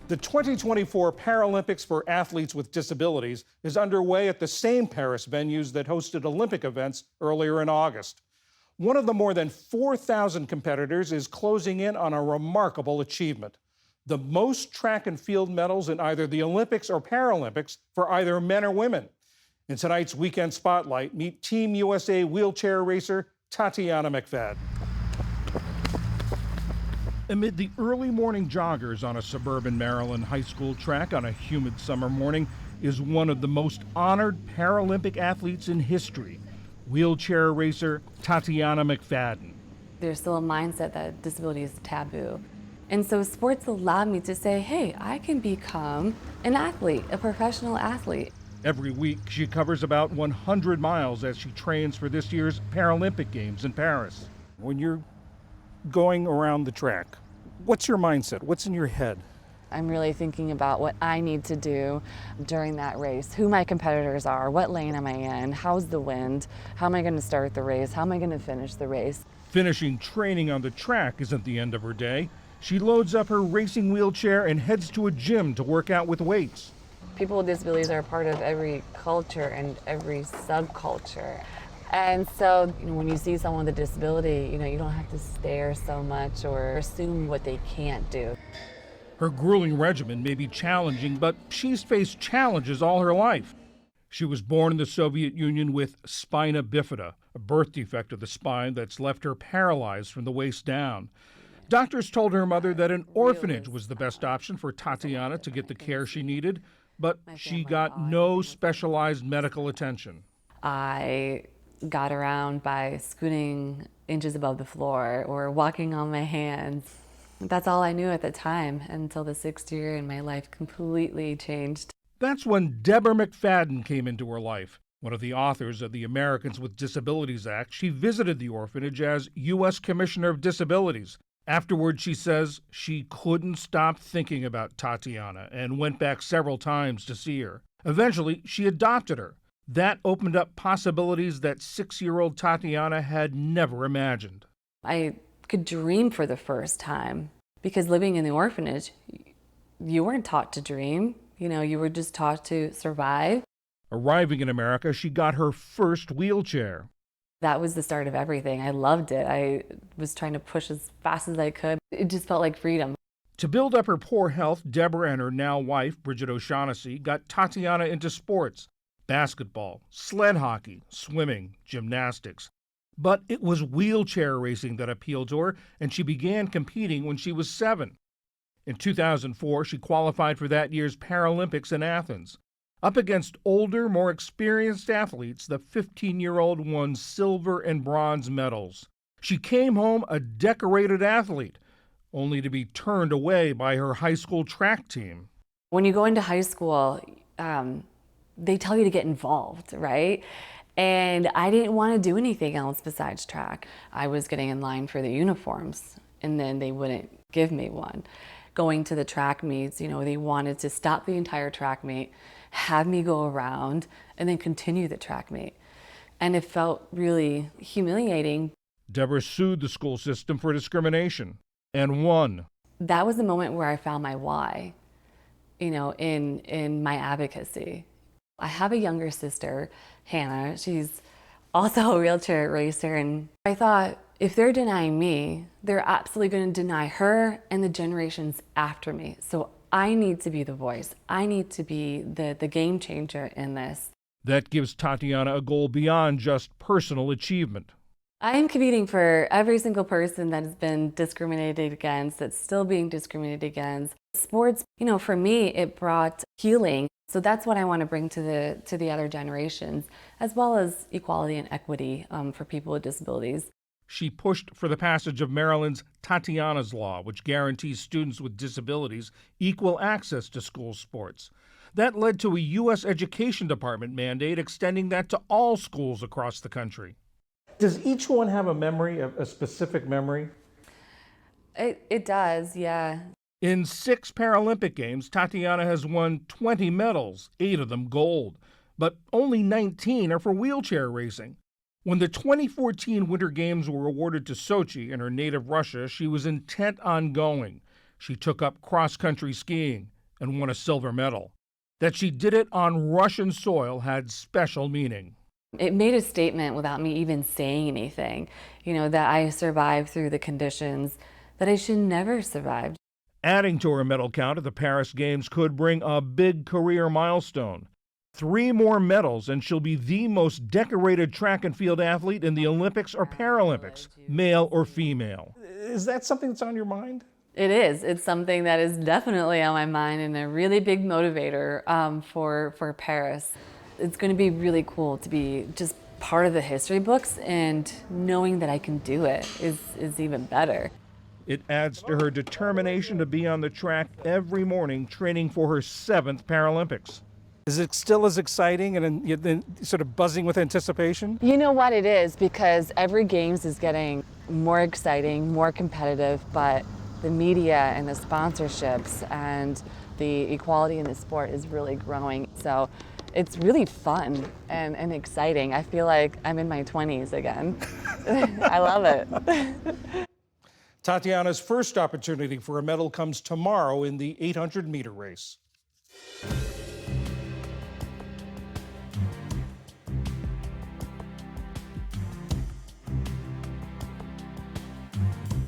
The 2024 Paralympics for Athletes with Disabilities is underway at the same Paris venues that hosted Olympic events earlier in August. One of the more than 4,000 competitors is closing in on a remarkable achievement: the most track and field medals in either the Olympics or Paralympics for either men or women. In tonight's Weekend Spotlight, meet Team USA wheelchair racer Tatiana McFadden. Amid the early morning joggers on a suburban Maryland high school track on a humid summer morning is one of the most honored Paralympic athletes in history, wheelchair racer Tatiana McFadden. There's still a mindset that disability is taboo. And so sports allowed me to say, hey, I can become an athlete, a professional athlete. Every week, she covers about 100 miles as she trains for this year's Paralympic Games in Paris. When you're going around the track, what's your mindset? What's in your head? I'm really thinking about what I need to do during that race, who my competitors are, what lane am I in, how's the wind, how am I going to start the race, how am I going to finish the race. Finishing training on the track isn't the end of her day. She loads up her racing wheelchair and heads to a gym to work out with weights. People with disabilities are a part of every culture and every subculture. And so, when you see someone with a disability, you don't have to stare so much or assume what they can't do. Her grueling regimen may be challenging, but she's faced challenges all her life. She was born in the Soviet Union with spina bifida, a birth defect of the spine that's left her paralyzed from the waist down. Doctors told her mother that an orphanage was the best option for Tatiana to get the care she needed, but she got no specialized medical attention. I got around by scooting inches above the floor or walking on my hands. That's all I knew at the time until the 6th year and my life completely changed. That's when Deborah McFadden came into her life. One of the authors of the Americans with Disabilities Act, she visited the orphanage as U.S. Commissioner of Disabilities. Afterward, she says she couldn't stop thinking about Tatiana and went back several times to see her. Eventually, she adopted her. That opened up possibilities that 6-year-old Tatiana had never imagined. I could dream for the first time because living in the orphanage, you weren't taught to dream. You were just taught to survive. Arriving in America, she got her first wheelchair. That was the start of everything. I loved it. I was trying to push as fast as I could. It just felt like freedom. To build up her poor health, Deborah and her now wife, Bridget O'Shaughnessy, got Tatiana into sports: basketball, sled hockey, swimming, gymnastics. But it was wheelchair racing that appealed to her, and she began competing when she was 7. In 2004, she qualified for that year's Paralympics in Athens. Up against older, more experienced athletes, the 15-year-old won silver and bronze medals. She came home a decorated athlete, only to be turned away by her high school track team. When you go into high school, they tell you to get involved, right? And I didn't want to do anything else besides track. I was getting in line for the uniforms, and then they wouldn't give me one. Going to the track meets, they wanted to stop the entire track meet, have me go around, and then continue the track meet. And it felt really humiliating. Deborah sued the school system for discrimination and won. That was the moment where I found my why, in my advocacy. I have a younger sister, Hannah. She's also a wheelchair racer, and I thought, if they're denying me, they're absolutely going to deny her and the generations after me. So I need to be the voice. I need to be the game changer in this. That gives Tatiana a goal beyond just personal achievement. I am competing for every single person that has been discriminated against, that's still being discriminated against. Sports, for me, it brought healing. So that's what I want to bring to the other generations, as well as equality and equity for people with disabilities. She pushed for the passage of Maryland's Tatiana's Law, which guarantees students with disabilities equal access to school sports. That led to a U.S. Education Department mandate extending that to all schools across the country. Does each one have a memory, a specific memory? It does, yeah. In 6 Paralympic Games, Tatiana has won 20 medals, 8 of them gold, but only 19 are for wheelchair racing. When the 2014 Winter Games were awarded to Sochi in her native Russia, she was intent on going. She took up cross-country skiing, and won a silver medal. That she did it on Russian soil had special meaning. It made a statement without me even saying anything, that I survived through the conditions that I should never survive. Adding to her medal count at the Paris Games could bring a big career milestone. 3 more medals, and she'll be the most decorated track and field athlete in the Olympics or Paralympics, male or female. Is that something that's on your mind? It is. It's something that is definitely on my mind and a really big motivator for Paris. It's going to be really cool to be just part of the history books, and knowing that I can do it is even better. It adds to her determination to be on the track every morning, training for her 7th Paralympics. Is it still as exciting and sort of buzzing with anticipation? You know what, it is, because every Games is getting more exciting, more competitive, but the media and the sponsorships and the equality in the sport is really growing. So it's really fun and exciting. I feel like I'm in my 20s again. I love it. Tatiana's first opportunity for a medal comes tomorrow in the 800-meter race.